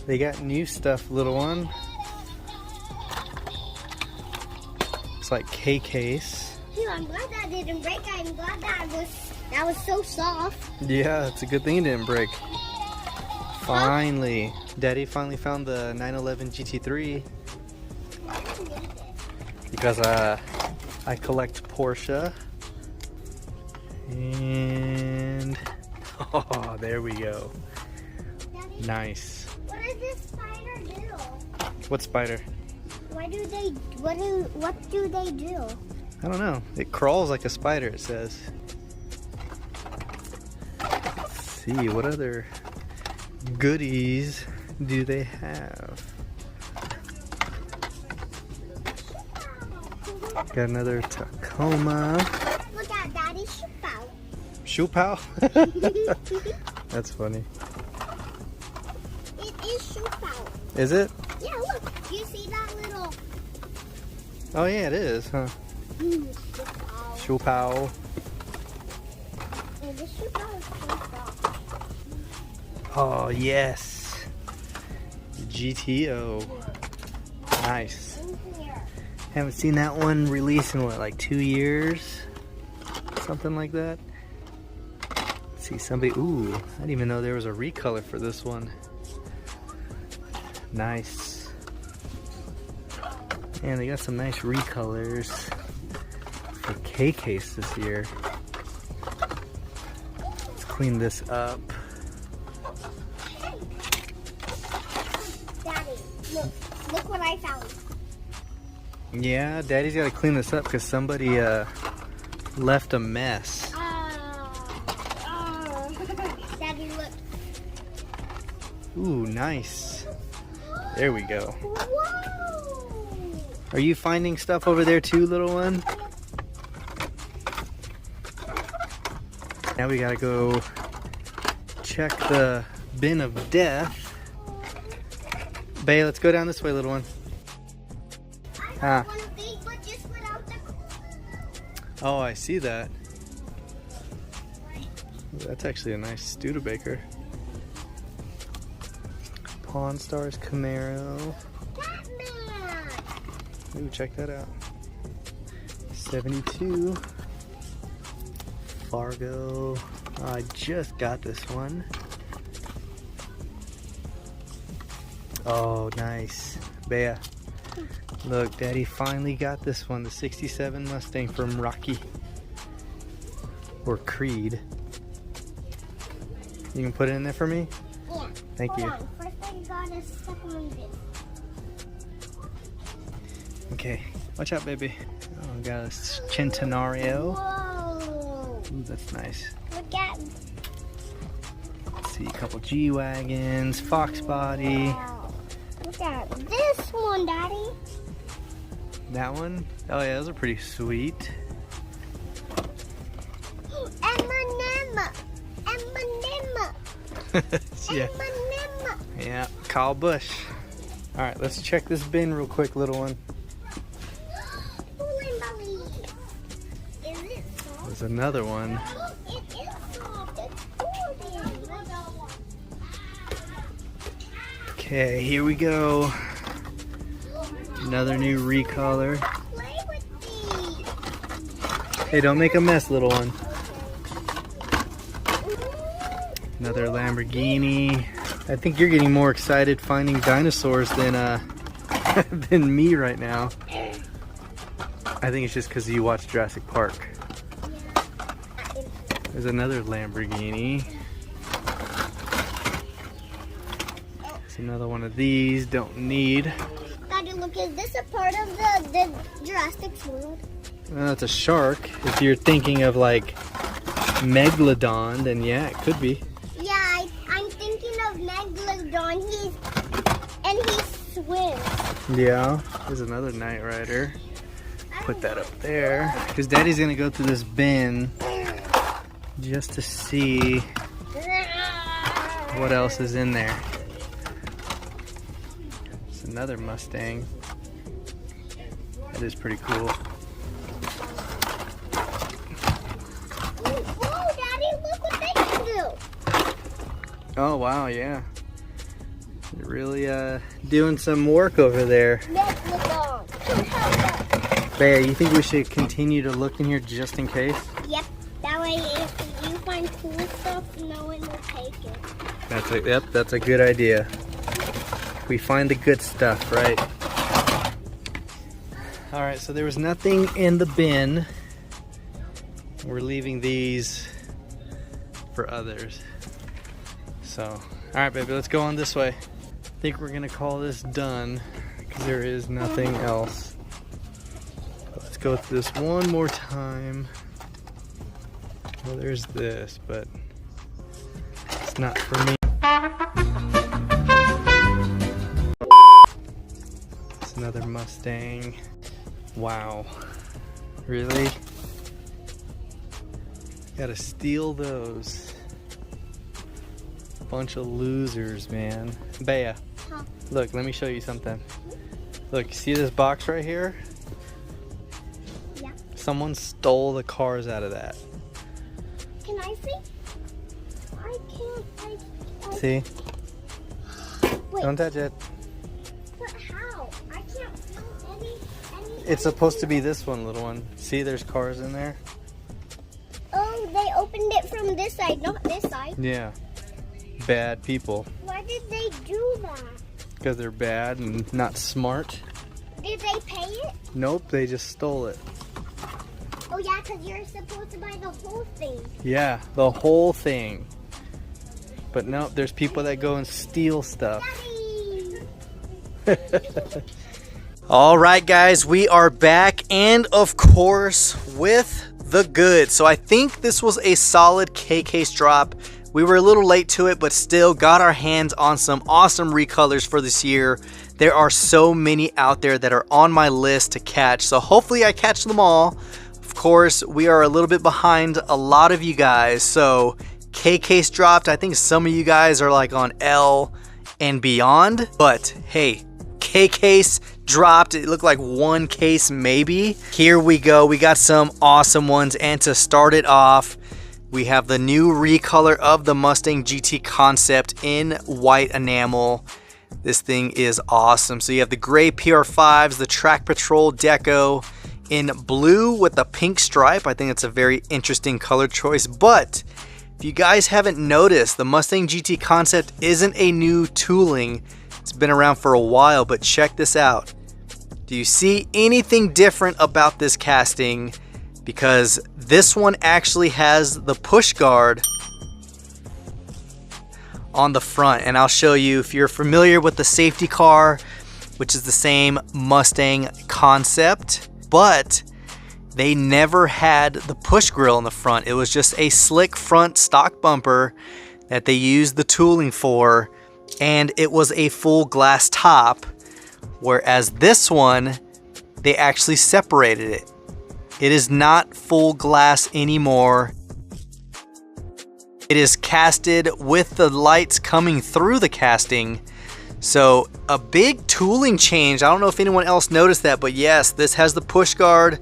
They got new stuff, little one. It's like K-case. I'm glad that didn't break. I'm glad that was so soft. Yeah, it's a good thing it didn't break. Finally, Daddy finally found the 911 GT3 because I collect Porsche. And oh, there we go. Daddy, nice. what does this spider do? What spider? What do they do? I don't know. It crawls like a spider, it says. Let's see, what other goodies do they have? Got another Tacoma. Look at Daddy's shoe pow. Shoe pow? That's funny. It is shoe pow. Is it? Yeah, look. You see that little... Oh yeah, it is, huh? Shoe pow. Yeah, this shoe pow is so soft. Oh yes. GTO. Nice. In here. Haven't seen that one released in what, like 2 years? Something like that. Let's see, somebody, ooh, I didn't even know there was a recolor for this one. Nice. And they got some nice recolors for K-case this year. Let's clean this up. Daddy, look what I found. Yeah, Daddy's got to clean this up because somebody left a mess. Daddy, look. Ooh, nice. There we go. Whoa! Are you finding stuff over there too, little one? Now we gotta go check the bin of death. Bae, let's go down this way, little one. I want one big, but just without the... Oh, I see that. That's actually a nice Studebaker. Pawn Stars Camaro. Batman! Ooh, check that out. 72. Fargo. Oh, I just got this one. Oh, nice. Bea. Look, Daddy finally got this one. The 67 Mustang from Rocky. Or Creed. You can put it in there for me? Yeah. Thank you. Hold on. First I gotta stuff them in this. Okay. Watch out, baby. Oh, we got a Centenario. Whoa! Ooh, that's nice. Look at... Let's see, a couple G-Wagons, Fox Body. Wow. Look at this one, Daddy. That one? Oh yeah, those are pretty sweet. M&M. Yeah. M&M. Yeah, Kyle Busch. Alright, let's check this bin real quick, little one. Is it soft? There's another one. It is soft. It's golden. Okay, here we go. Another new recolor. Play with these. Hey, don't make a mess, little one. Another Lamborghini. I think you're getting more excited finding dinosaurs than than me right now. I think it's just because you watch Jurassic Park. There's another Lamborghini. There's another one of these. Don't need. Daddy, look, is this a part of the Jurassic World? That's a shark. If you're thinking of like Megalodon, then yeah, it could be. Yeah, I'm thinking of Megalodon. He swims. Yeah. There's another Knight Rider. Put that up there. Because Daddy's going to go through this bin just to see what else is in there. There's Another Mustang. That is pretty cool. Whoa, Daddy, look what they can do. Oh wow, yeah. You're really doing some work over there. Let's look on. Bea, you think we should continue to look in here just in case? Yep. That way, if you find cool stuff, no one will take it. That's a good idea. We find the good stuff, right? All right, so there was nothing in the bin. We're leaving these for others. So, all right, baby, let's go on this way. I think we're gonna call this done because there is nothing else. Let's go through this one more time. Well, there's this, but it's not for me. It's another Mustang. Wow. Really? Gotta steal those. Bunch of losers, man. Bea, Huh? look, let me show you something. Look, see this box right here? Yeah. Someone stole the cars out of that. Can I see? I can't. See? Wait, Don't touch it. but how? I can't feel any. It's supposed to be this one, little one. See, there's cars in there? Oh, they opened it from this side, not this side. Yeah. Bad people. Why did they do that? Because they're bad and not smart. Did they pay it? Nope, they just stole it. Oh yeah, because you're supposed to buy the whole thing. Yeah, the whole thing. But no, there's people that go and steal stuff. Daddy! All right, guys, we are back, and of course with the goods. So I think this was a solid K-Case drop. We were a little late to it, but still got our hands on some awesome recolors for this year. There are so many out there that are on my list to catch, so hopefully I catch them all. Of course, we are a little bit behind a lot of you guys, so K-Case dropped. I think some of you guys are like on L and beyond, but hey, K-Case dropped. It looked like one case maybe. Here we go. We got some awesome ones, and to start it off, we have the new recolor of the Mustang GT concept in white enamel. This thing is awesome. So you have the gray PR5s, the Track Patrol deco in blue with the pink stripe. I think it's a very interesting color choice, but if you guys haven't noticed, the Mustang GT concept isn't a new tooling. It's been around for a while, but check this out. Do you see anything different about this casting? Because this one actually has the push guard on the front, and I'll show you if you're familiar with the safety car, which is the same Mustang concept, but they never had the push grille in the front. It was just a slick front stock bumper that they used the tooling for, and it was a full glass top, whereas this one, they actually separated it. It is not full glass anymore. It is casted with the lights coming through the casting. So a big tooling change. I don't know if anyone else noticed that, but yes, this has the push guard.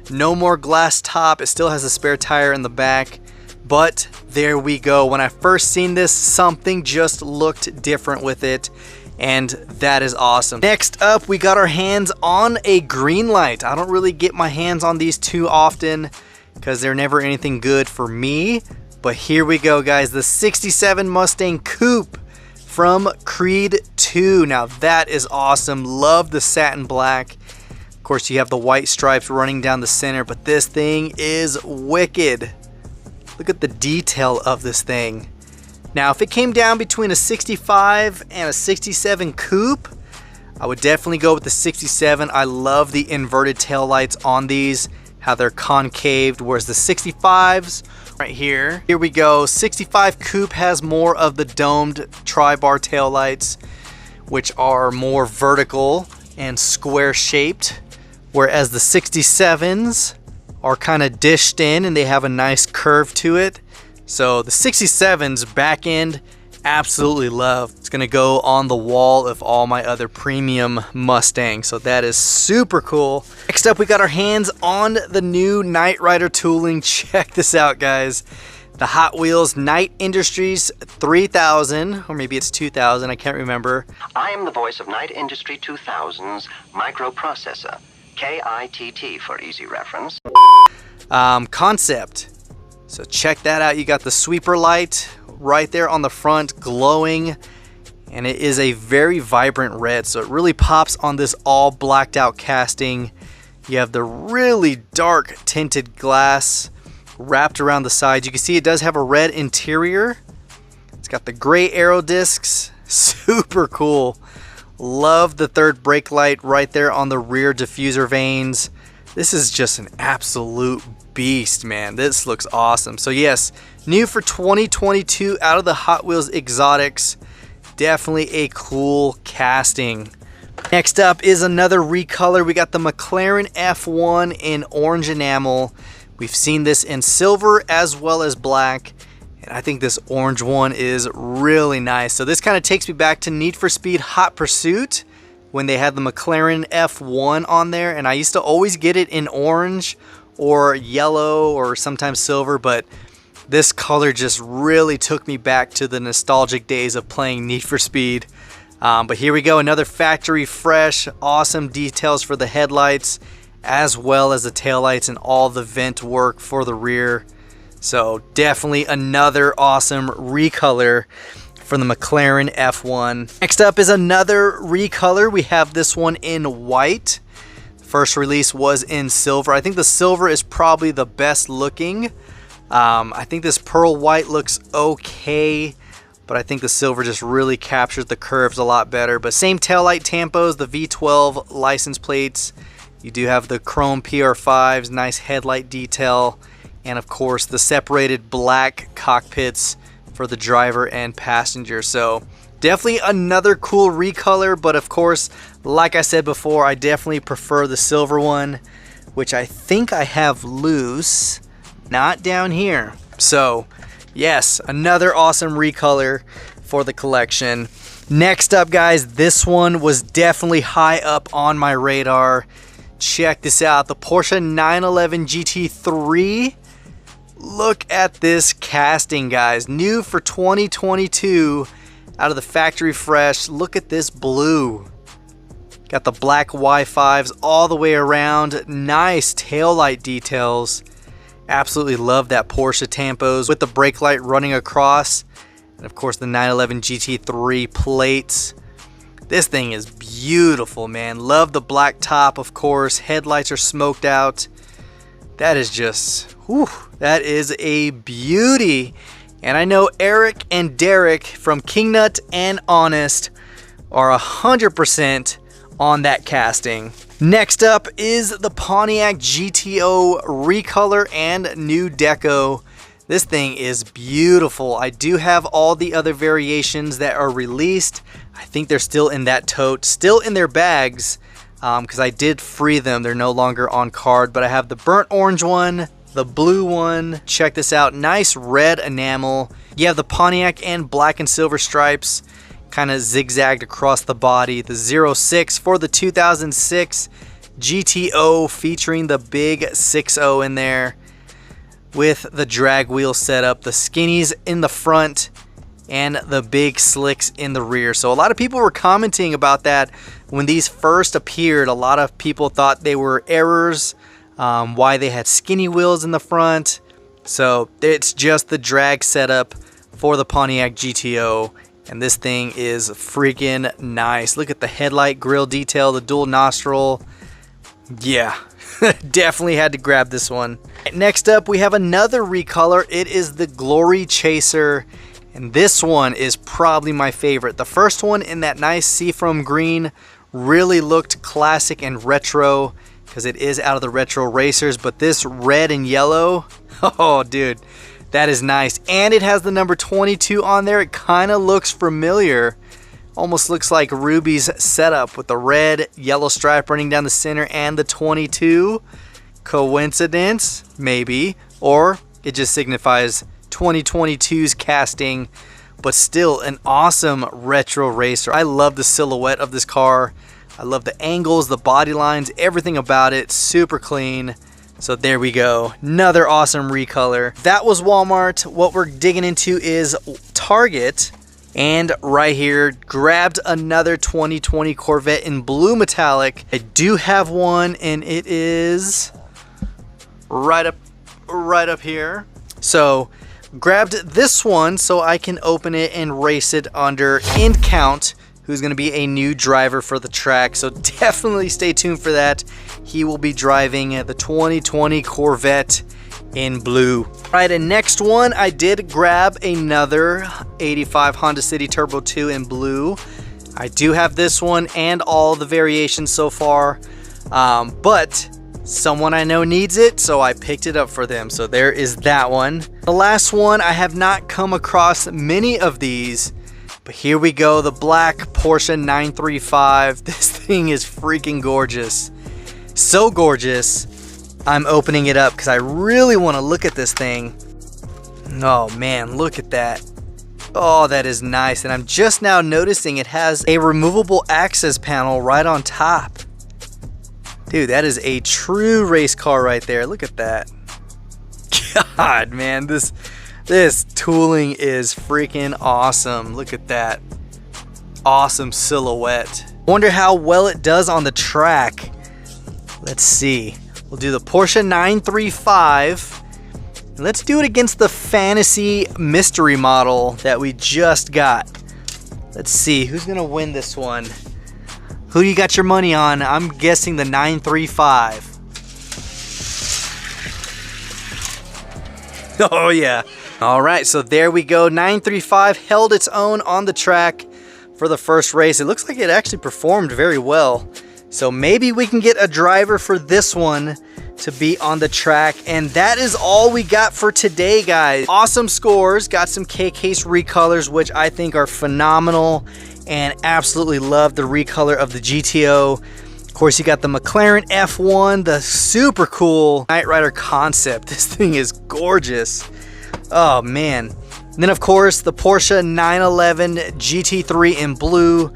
No more glass top. It still has a spare tire in the back. But there we go. When I first seen this, something just looked different with it. And that is awesome. Next up, we got our hands on a green light. I don't really get my hands on these too often because they're never anything good for me. But here we go, guys. The 67 Mustang Coupe from Creed 2. Now that is awesome. Love the satin black. Of course, you have the white stripes running down the center, but this thing is wicked. Look at the detail of this thing. Now, if it came down between a 65 and a 67 Coupe, I would definitely go with the 67. I love the inverted taillights on these, how they're concaved, whereas the 65s right here. Here we go. 65 Coupe has more of the domed tri-bar taillights, which are more vertical and square shaped, whereas the 67s are kind of dished in and they have a nice curve to it. So the 67's back end absolutely love. It's gonna go on the wall of all my other premium Mustangs, so that is super cool. Next up, we got our hands on the new Knight Rider tooling. Check this out, guys. The Hot Wheels Knight Industries 3000, or maybe it's 2000, I can't remember. I am the voice of Knight Industry 2000's microprocessor, KITT for easy reference. Concept. So check that out. You got the sweeper light right there on the front glowing, and it is a very vibrant red, so it really pops on this all blacked out casting. You have the really dark tinted glass wrapped around the sides. You can see it does have a red interior. It's got the gray aero discs. Super cool. Love the third brake light right there on the rear diffuser vanes. This is just an absolute beast, man. This looks awesome. So yes, new for 2022 out of the Hot Wheels Exotics. Definitely a cool casting. Next up is another recolor. We got the McLaren F1 in orange enamel. We've seen this in silver as well as black, and I think this orange one is really nice. So this kind of takes me back to Need for Speed Hot Pursuit when they had the McLaren F1 on there, and I used to always get it in orange or yellow or sometimes silver, but this color just really took me back to the nostalgic days of playing Need for Speed. But here we go, another factory fresh, awesome details for the headlights, as well as the taillights and all the vent work for the rear. So definitely another awesome recolor from the McLaren F1. Next up is another recolor. We have this one in white. First release was in silver. I think the silver is probably the best looking. I think this pearl white looks okay, but I think the silver just really captures the curves a lot better. But same taillight tampos, the V12 license plates. You do have the chrome PR5s, nice headlight detail, and of course the separated black cockpits for the driver and passenger. So definitely another cool recolor, but of course, like I said before, I definitely prefer the silver one, which I think I have loose, not down here. So yes, another awesome recolor for the collection. Next up, guys, this one was definitely high up on my radar. Check this out, the Porsche 911 GT3. Look at this casting, guys. New for 2022 out of the factory fresh. Look at this blue. Got the black Y5s all the way around. Nice taillight details. Absolutely love that Porsche tampos with the brake light running across. And of course the 911 GT3 plates. This thing is beautiful, man. Love the black top, of course. Headlights are smoked out. That is just, whew, that is a beauty. And I know Eric and Derek from Kingnut and Honest are 100% on that casting. Next up is the Pontiac GTO recolor and new deco. This thing is beautiful. I do have all the other variations that are released. I think they're still in that tote, still in their bags, because I did free them. They're no longer on card, but I have the burnt orange one, the blue one. Check this out, nice red enamel. You have the Pontiac and black and silver stripes kind of zigzagged across the body. The 06 for the 2006 GTO featuring the big 6.0 in there with the drag wheel setup, the skinnies in the front, and the big slicks in the rear. So a lot of people were commenting about that when these first appeared. A lot of people thought they were errors, why they had skinny wheels in the front. So it's just the drag setup for the Pontiac GTO, and this thing is freaking nice. Look at the headlight grille detail, the dual nostril. Yeah, definitely had to grab this one. Next up, we have another recolor. It is the Glory Chaser, and this one is probably my favorite. The first one in that nice seafoam green really looked classic and retro because it is out of the retro racers, but this red and yellow, oh dude, that is nice. And it has the number 22 on there. It kind of looks familiar. Almost looks like Ruby's setup with the red yellow stripe running down the center and the 22. Coincidence? Maybe. Or it just signifies 2022's casting but still an awesome retro racer. I love the silhouette of this car. I love the angles, the body lines, everything about it. Super clean. So there we go. Another awesome recolor. That was Walmart. What we're digging into is Target. And right here, grabbed another 2020 Corvette in blue metallic. I do have one, and it is right up here. So grabbed this one so I can open it and race it under End Count, who's going to be a new driver for the track. So definitely stay tuned for that. He will be driving the 2020 Corvette in blue. All right, and next one, I did grab another 85 Honda City Turbo 2 in blue. I do have this one and all the variations so far, but someone I know needs it, so I picked it up for them. So there is that one. The last one, I have not come across many of these, but here we go, the black Porsche 935. This thing is freaking gorgeous. So gorgeous. I'm opening it up because I really want to look at this thing. Oh man, look at that. Oh, that is nice. And I'm just now noticing it has a removable access panel right on top. Dude, that is a true race car right there. Look at that. God, man, this tooling is freaking awesome. Look at that. Awesome silhouette. Wonder how well it does on the track. Let's see. We'll do the Porsche 935. Let's do it against the Fantasy Mystery model that we just got. Let's see, who's gonna win this one? Who you got your money on? I'm guessing the 935. Oh yeah. All right, so there we go. 935 held its own on the track for the first race. It looks like it actually performed very well. So maybe we can get a driver for this one to be on the track. And that is all we got for today, guys. Awesome scores. Got some K-Case recolors, which I think are phenomenal, and absolutely love the recolor of the GTO. Of course, you got the McLaren F1, the super cool Knight Rider concept. This thing is gorgeous. Oh man. And then of course the Porsche 911 GT3 in blue,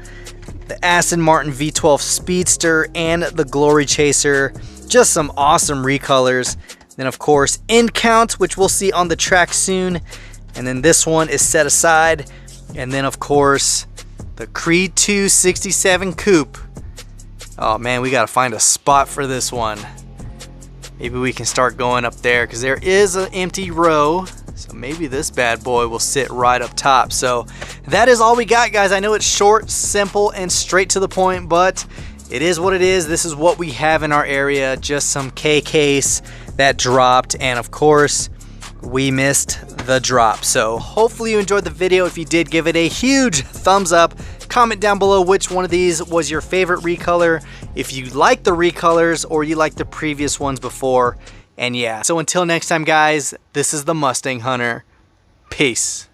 the Aston Martin V12 Speedster, and the Glory Chaser. Just some awesome recolors. Then of course End Count, which we'll see on the track soon. And then this one is set aside. And then of course the Creed 2 67 Coupe. Oh man, we gotta find a spot for this one. Maybe we can start going up there because there is an empty row. So maybe this bad boy will sit right up top. So that is all we got, guys. I know it's short, simple, and straight to the point, but it is what it is. This is what we have in our area. Just some K-Case that dropped, and of course we missed the drop. So hopefully you enjoyed the video. If you did, give it a huge thumbs up. Comment down below which one of these was your favorite recolor, if you like the recolors or you like the previous ones before. And yeah, so until next time, guys, this is the Mustang Hunter. Peace.